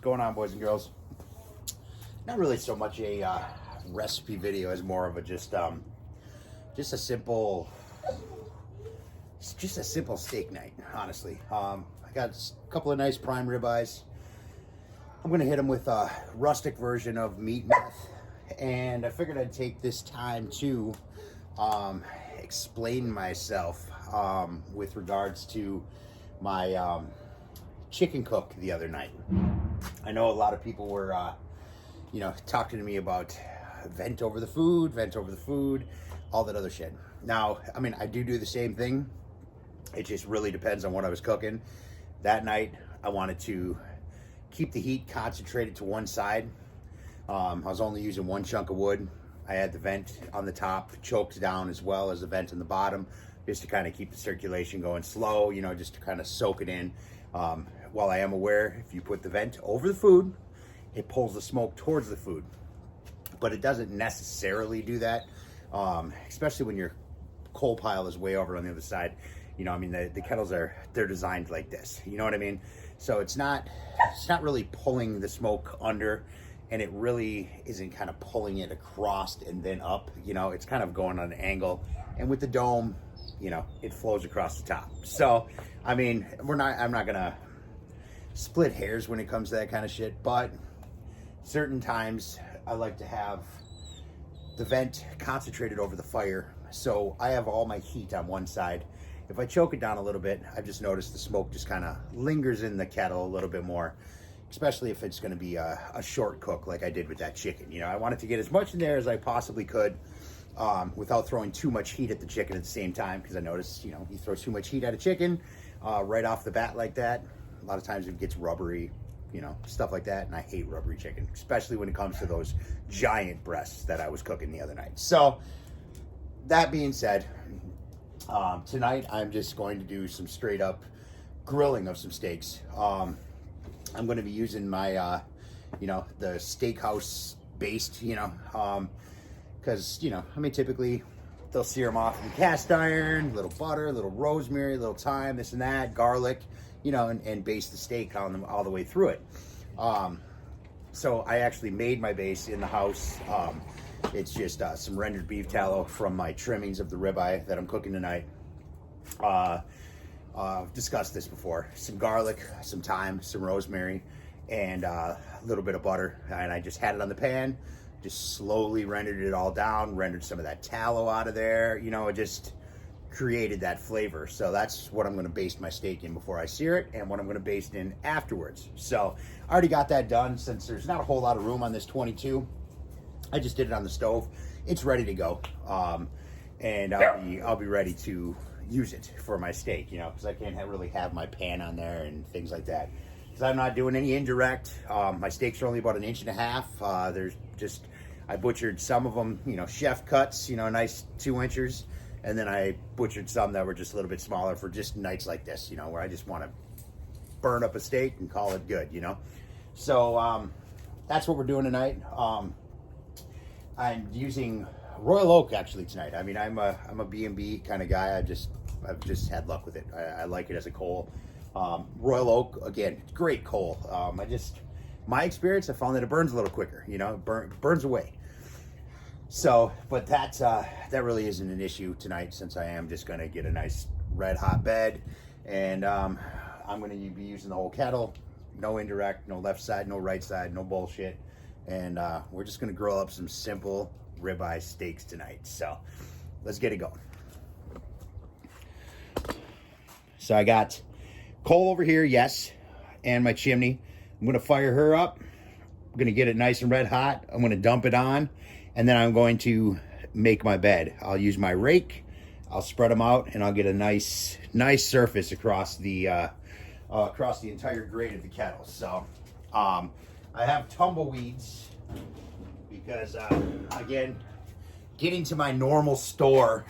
going on, boys and girls? Not really so much a recipe video as more of a just a simple steak night, honestly. I got a couple of nice prime ribeyes. I'm gonna hit them with a rustic version of meat meth, and I figured I'd take this time to explain myself with regards to my chicken cook the other night. I know a lot of people were talking to me about vent over the food, all that other shit. Now, I mean, I do the same thing. It just really depends on what I was cooking. That night, I wanted to keep the heat concentrated to one side. I was only using one chunk of wood. I had the vent on the top choked down as well as the vent on the bottom, just to kind of keep the circulation going slow, just to kind of soak it in. While I am aware, if you put the vent over the food, it pulls the smoke towards the food. But it doesn't necessarily do that, especially when your coal pile is way over on the other side. The kettles they're designed like this. You know what I mean? So it's not really pulling the smoke under, and it really isn't kind of pulling it across and then up. It's kind of going on an angle, and with the dome, it flows across the top. So, I mean, I'm not gonna split hairs when it comes to that kind of shit, but certain times I like to have the vent concentrated over the fire, so I have all my heat on one side. If I choke it down a little bit, I've just noticed the smoke just kind of lingers in the kettle a little bit more, especially if it's going to be a short cook like I did with that chicken. I wanted to get as much in there as I possibly could without throwing too much heat at the chicken at the same time, because I noticed, you throw too much heat at a chicken right off the bat like that, a lot of times it gets rubbery, stuff like that, and I hate rubbery chicken, especially when it comes to those giant breasts that I was cooking the other night. So, that being said, tonight I'm just going to do some straight up grilling of some steaks. I'm going to be using my, the steakhouse Baste, because, typically they'll sear them off in the cast iron, little butter, little rosemary, little thyme, this and that, garlic, and baste the steak on them all the way through it. So I actually made my base in the house. It's just some rendered beef tallow from my trimmings of the ribeye that I'm cooking tonight. I've discussed this before. Some garlic, some thyme, some rosemary, and a little bit of butter. And I just had it on the pan, just slowly rendered it all down, rendered some of that tallow out of there. It just created that flavor. So that's what I'm going to baste my steak in before I sear it, and what I'm going to baste in afterwards. So I already got that done. Since there's not a whole lot of room on this 22, I just did it on the stove. It's ready to go, and I'll be ready to use it for my steak. Because I can't really have my pan on there and things like that. Because I'm not doing any indirect. My steaks are only about 1.5 inches. I butchered some of them, chef cuts, nice 2 inches, and then I butchered some that were just a little bit smaller for just nights like this, where I just want to burn up a steak and call it good, So that's what we're doing tonight. I'm using Royal Oak actually tonight. I mean, I'm a B&B kind of guy. I've just had luck with it. I like it as a coal. Royal Oak, again, great coal. My experience, I found that it burns a little quicker. It burns away. So, but that really isn't an issue tonight, since I am just gonna get a nice red hot bed, and I'm gonna be using the whole kettle. No indirect, no left side, no right side, no bullshit. And we're just gonna grill up some simple ribeye steaks tonight. So let's get it going. So I got coal over here, yes, and my chimney. I'm gonna fire her up. I'm gonna get it nice and red hot. I'm gonna dump it on, and then I'm going to make my bed. I'll use my rake. I'll spread them out, and I'll get a nice surface across the entire grate of the kettle. So I have tumbleweeds because, again, getting to my normal store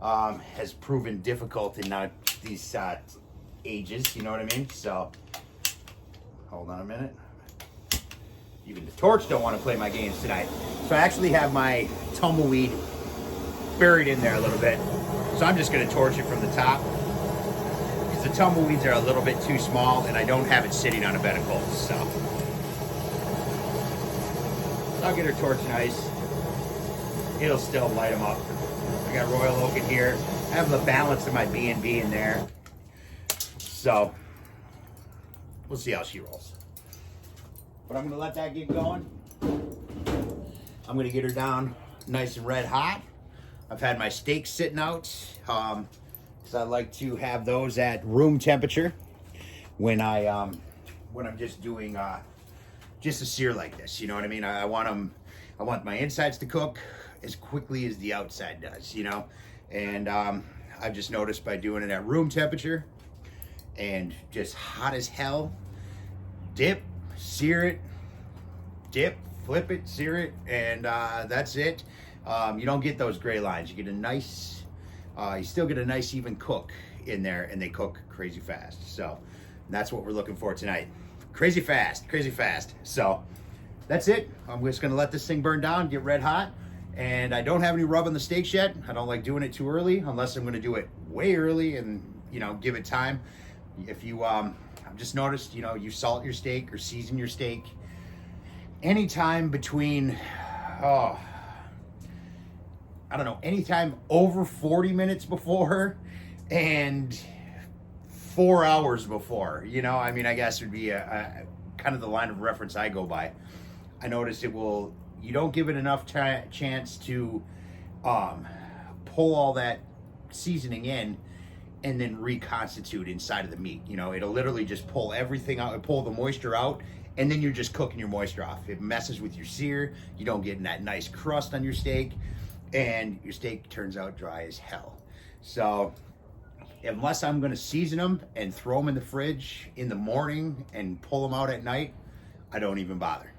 has proven difficult in these ages, you know what I mean? So, hold on a minute. Even the torch don't want to play my games tonight. So I actually have my tumbleweed buried in there a little bit. So I'm just going to torch it from the top, because the tumbleweeds are a little bit too small, and I don't have it sitting on a bed of coals. So I'll get her torch nice. It'll still light them up. I got royal oak in here. I have the balance of my B&B in there. So, we'll see how she rolls. But I'm gonna let that get going. I'm gonna get her down nice and red hot. I've had my steaks sitting out because I like to have those at room temperature when I'm just doing just a sear like this. You know what I mean? I want my insides to cook as quickly as the outside does. You know, and I've just noticed by doing it at room temperature and just hot as hell, dip, sear it, dip, flip it, sear it, and that's it. You don't get those gray lines. You get a nice, you still get a nice even cook in there, and they cook crazy fast. So that's what we're looking for tonight. Crazy fast, crazy fast. So that's it. I'm just gonna let this thing burn down, get red hot. And I don't have any rub on the steaks yet. I don't like doing it too early unless I'm gonna do it way early and, you know, give it time. If you, I've just noticed, you know, you salt your steak or season your steak anytime between, I don't know, anytime over 40 minutes before and 4 hours before, you know, I mean, I guess would be a kind of the line of reference I go by. I noticed you don't give it enough chance to pull all that seasoning in and then reconstitute inside of the meat. You know, it'll literally just pull everything out, pull the moisture out, and then you're just cooking your moisture off. It messes with your sear. You don't get that nice crust on your steak, and your steak turns out dry as hell. So unless I'm gonna season them and throw them in the fridge in the morning and pull them out at night, I don't even bother.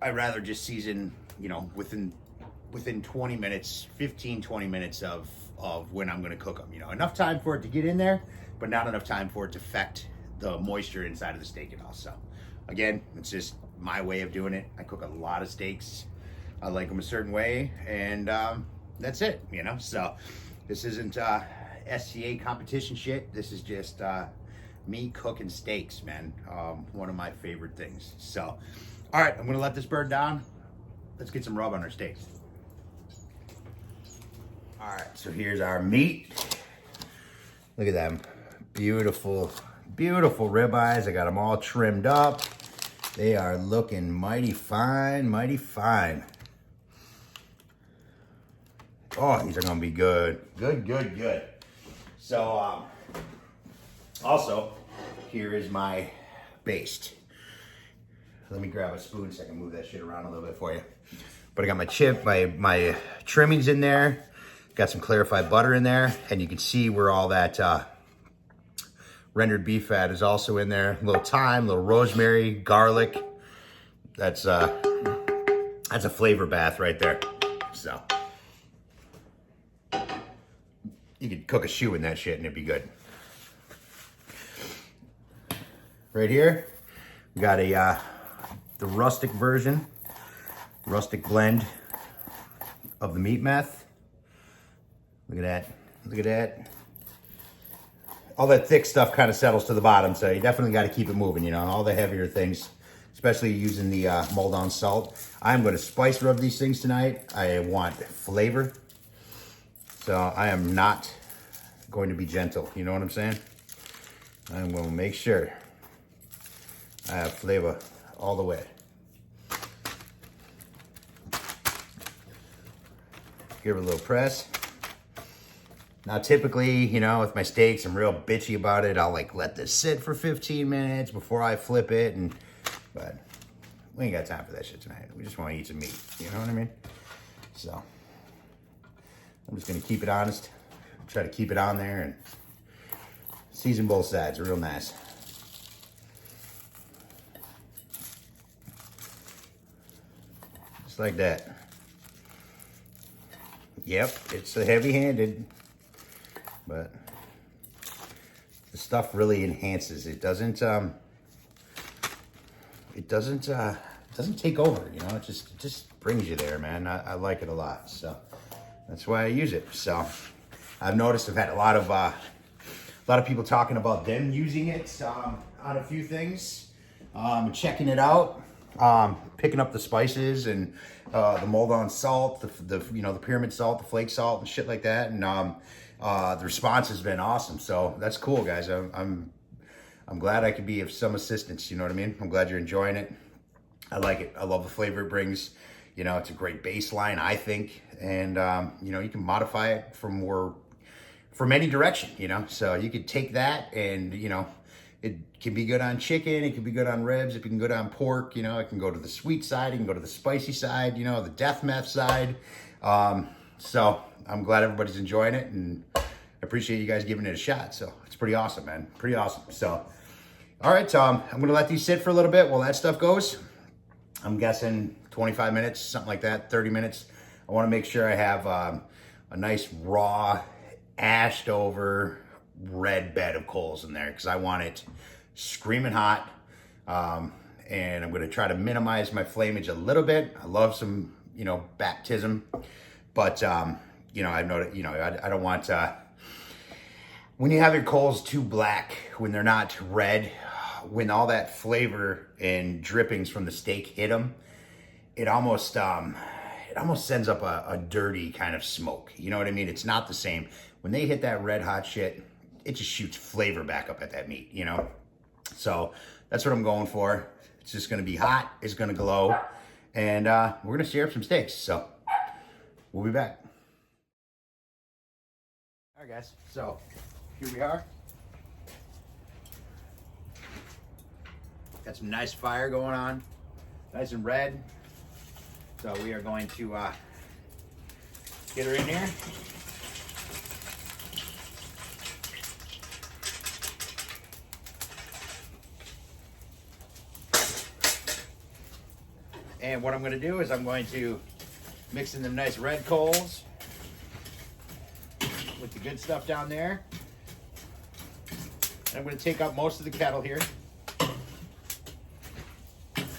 I'd rather just season, you know, within 20 minutes, 15, 20 minutes of when I'm gonna cook them. You know, enough time for it to get in there, but not enough time for it to affect the moisture inside of the steak at all. So again, it's just my way of doing it. I cook a lot of steaks. I like them a certain way, and that's it, you know? So this isn't SCA competition shit. This is just me cooking steaks, man. One of my favorite things. So, all right, I'm gonna let this burn down. Let's get some rub on our steaks. All right, so here's our meat. Look at them, beautiful, beautiful ribeyes. I got them all trimmed up. They are looking mighty fine, mighty fine. Oh, these are gonna be good, good, good, good. So, also, here is my baste. Let me grab a spoon so I can move that shit around a little bit for you. But I got my trimmings in there. Got some clarified butter in there, and you can see where all that rendered beef fat is also in there. A little thyme, a little rosemary, garlic. That's a flavor bath right there. So you could cook a shoe in that shit and it'd be good. Right here, we got the rustic version, rustic blend of the meat meth. Look at that, look at that. All that thick stuff kind of settles to the bottom, so you definitely got to keep it moving, you know, all the heavier things, especially using the Maldon salt. I'm going to spice rub these things tonight. I want flavor, so I am not going to be gentle, you know what I'm saying? I'm going to make sure I have flavor all the way. Give it a little press. Now, typically, you know, with my steaks, I'm real bitchy about it. I'll like let this sit for 15 minutes before I flip it, but we ain't got time for that shit tonight. We just want to eat some meat, you know what I mean? So I'm just gonna keep it honest, try to keep it on there and season both sides real nice. Just like that. Yep, it's a heavy-handed, but the stuff really enhances. It doesn't take over, you know. It just brings you there, man. I like it a lot, so that's why I use it. So I've noticed I've had a lot of people talking about them using it on a few things, checking it out. picking up the spices and the Maldon salt, the pyramid salt, the flake salt and shit like that. And the response has been awesome. So that's cool, guys. I'm glad I could be of some assistance. You know what I mean? I'm glad you're enjoying it. I like it. I love the flavor it brings. You know, it's a great baseline, I think. And, you know, you can modify it from any direction, you know. So you could take that and, you know, it can be good on chicken. It can be good on ribs. It can go on pork. You know, it can go to the sweet side. It can go to the spicy side, you know, the death meth side. So I'm glad everybody's enjoying it, and I appreciate you guys giving it a shot. So it's pretty awesome, man. Pretty awesome. So, all right, Tom, I'm going to let these sit for a little bit while that stuff goes. I'm guessing 25 minutes, something like that, 30 minutes. I want to make sure I have a nice raw, ashed over red bed of coals in there because I want it screaming hot. And I'm going to try to minimize my flamage a little bit. I love some, you know, baptism, but, you know, I've noticed, you know, I don't want, when you have your coals too black, when they're not red, when all that flavor and drippings from the steak hit them, it almost sends up a dirty kind of smoke. You know what I mean? It's not the same. When they hit that red hot shit, it just shoots flavor back up at that meat, you know? So that's what I'm going for. It's just gonna be hot, it's gonna glow, and we're gonna sear up some steaks. So we'll be back. All right, guys, so here we are. Got some nice fire going on, nice and red. So we are going to get her in here. And what I'm going to do is I'm going to mix in the nice red coals with the good stuff down there. And I'm going to take out most of the kettle here.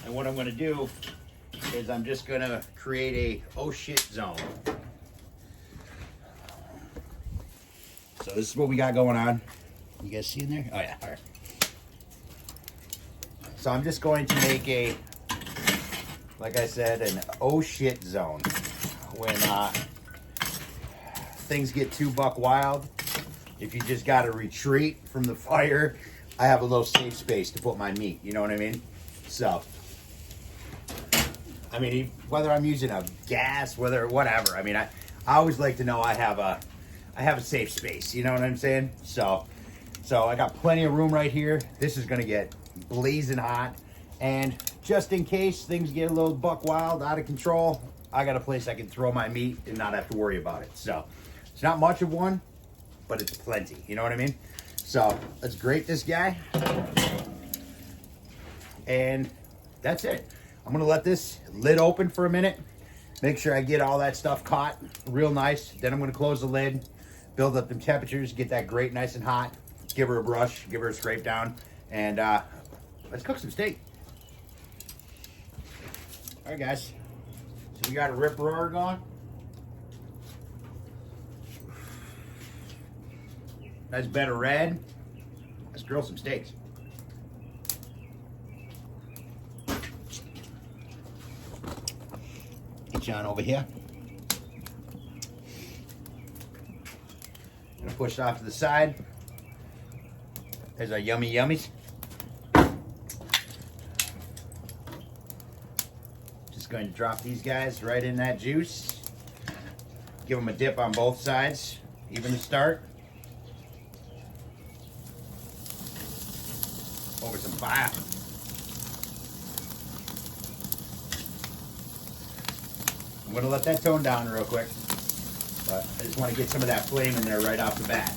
And what I'm going to do is I'm just going to create a oh shit zone. So this is what we got going on. You guys see in there? Oh yeah, all right. So I'm just going to make a, like I said, an oh shit zone. When things get too buck wild, if you just got to retreat from the fire, I have a little safe space to put my meat. You know what I mean? So, I mean, whether I'm using a gas, whatever. I mean, I always like to know I have a safe space. You know what I'm saying? So I got plenty of room right here. This is gonna get blazing hot, and just in case things get a little buck wild, out of control, I got a place I can throw my meat and not have to worry about it. So it's not much of one, but it's plenty. You know what I mean? So let's grate this guy, and that's it. I'm gonna let this lid open for a minute, make sure I get all that stuff caught real nice. Then I'm gonna close the lid, build up them temperatures, get that grate nice and hot, give her a brush, give her a scrape down, and let's cook some steak. All right, guys. So we got a rip roar going. Nice bed of red. Let's grill some steaks. Get you on over here. Gonna push it off to the side. There's our yummy yummies. Just going to drop these guys right in that juice. Give them a dip on both sides, even to start. Over some fire. I'm gonna let that tone down real quick, but I just want to get some of that flame in there right off the bat.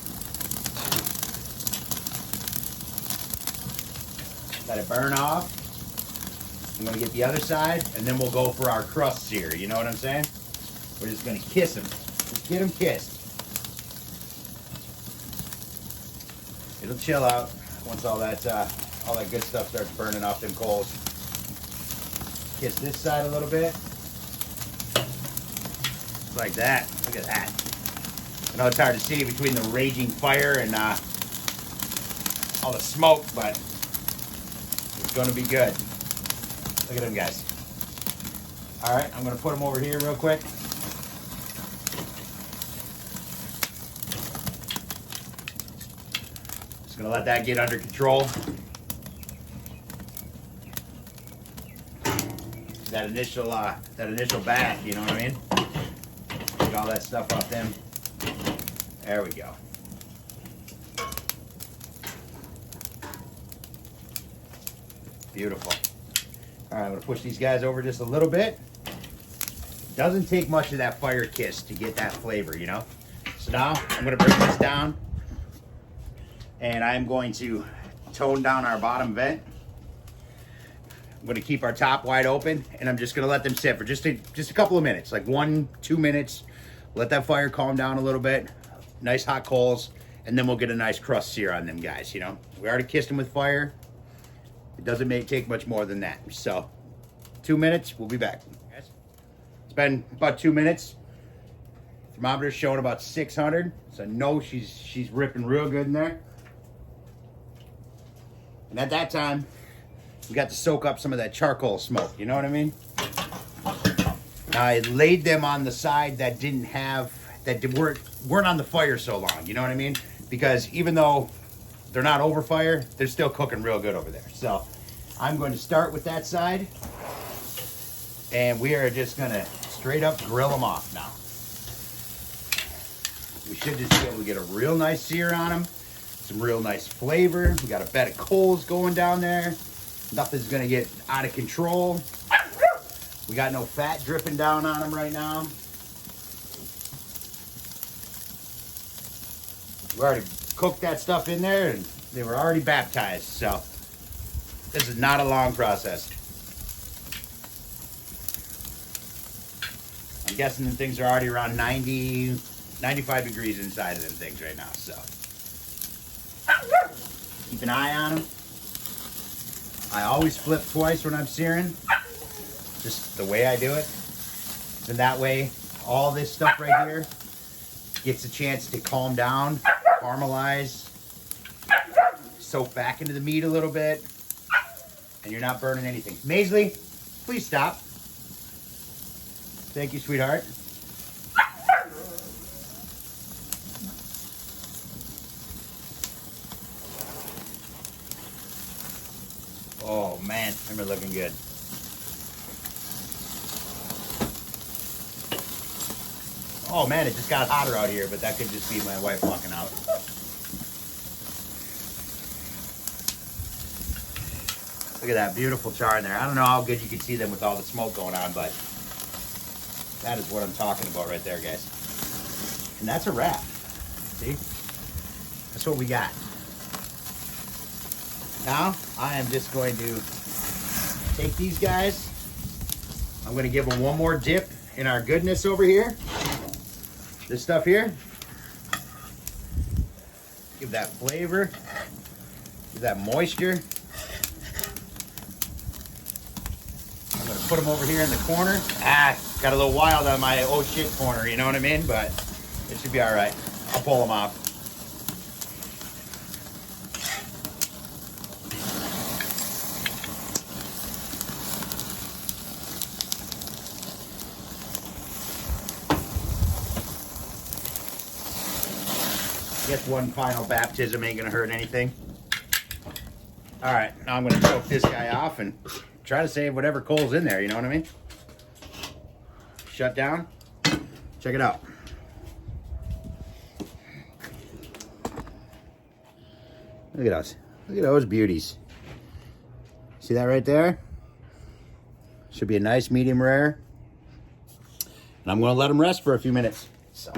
Let it burn off. I'm gonna get the other side, and then we'll go for our crust sear. You know what I'm saying? We're just gonna kiss them. Just get them kissed. It'll chill out once all that good stuff starts burning off them coals. Kiss this side a little bit. Like that. Look at that. I know it's hard to see between the raging fire and all the smoke, but it's going to be good. Look at them guys. All right, I'm gonna put them over here real quick. Just gonna let that get under control. That initial bath, you know what I mean? Get all that stuff off them. There we go. Beautiful. All right, I'm gonna push these guys over just a little bit. Doesn't take much of that fire kiss to get that flavor, you know? So now I'm gonna bring this down and I'm going to tone down our bottom vent. I'm gonna keep our top wide open and I'm just gonna let them sit for just a couple of minutes, like 1-2 minutes. Let that fire calm down a little bit. Nice hot coals, and then we'll get a nice crust sear on them guys, you know? We already kissed them with fire. It doesn't take much more than that. So 2 minutes, we'll be back. It's been about 2 minutes. Thermometer's showing about 600. So I know she's ripping real good in there. And at that time, we got to soak up some of that charcoal smoke, you know what I mean? Now I laid them on the side that weren't on the fire so long, you know what I mean? Because even though they're not over fire, they're still cooking real good over there. So I'm going to start with that side and we are just gonna straight up grill them off now. We should just be able to get a real nice sear on them, some real nice flavor. We got a bed of coals going down there. Nothing's gonna get out of control. We got no fat dripping down on them right now. We already cooked that stuff in there and they were already baptized, so this is not a long process. I'm guessing the things are already around 90, 95 degrees inside of them things right now, so. Keep an eye on them. I always flip twice when I'm searing. Just the way I do it. And that way, all this stuff right here gets a chance to calm down, caramelize, soak back into the meat a little bit, and you're not burning anything. Maisley, please stop. Thank you, sweetheart. Oh man, them are looking good. Oh man, it just got hotter out here, but that could just be my wife walking out. Look at that beautiful char in there. I don't know how good you can see them with all the smoke going on, but that is what I'm talking about right there, guys. And that's a wrap. See? That's what we got. Now, I am just going to take these guys. I'm going to give them one more dip in our goodness over here. This stuff here. Give that flavor. Give that moisture. I'm going to put them over here in the corner. Got a little wild on my oh shit corner, you know what I mean? But it should be all right. I'll pull them off. I guess one final baptism ain't gonna hurt anything. All right, now I'm gonna choke this guy off and try to save whatever coal's in there, you know what I mean? Shut down. Check it out. Look at us. Look at those beauties. See that right there? Should be a nice medium rare. And I'm gonna let them rest for a few minutes. So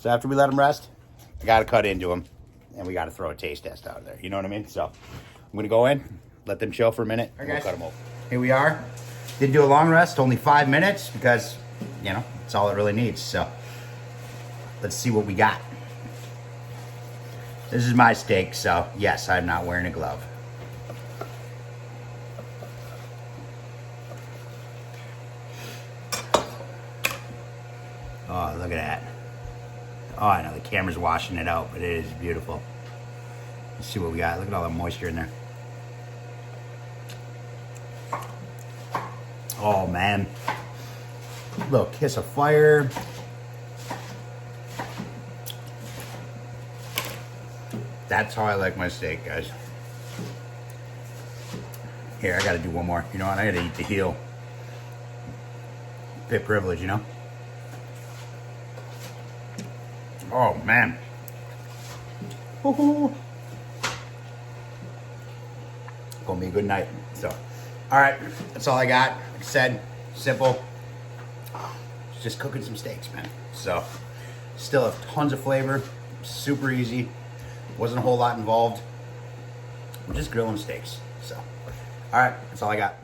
after we let them rest, I gotta cut into them and we gotta throw a taste test out of there. You know what I mean? So I'm gonna go in, let them chill for a minute, and we'll cut them open. Here we are. Didn't do a long rest, only 5 minutes because, you know, it's all it really needs. So let's see what we got. This is my steak, so yes, I'm not wearing a glove. Oh, look at that. Oh, I know the camera's washing it out, but it is beautiful. Let's see what we got. Look at all the moisture in there. Oh man. Little kiss of fire. That's how I like my steak, guys. Here, I gotta do one more. You know what? I gotta eat the heel. Bit privilege, you know? Oh man. Woohoo. Gonna be a good night. So, alright, that's all I got. Like I said, simple. Just cooking some steaks, man. So, still have tons of flavor. Super easy. Wasn't a whole lot involved. We're just grilling steaks. So, alright, that's all I got.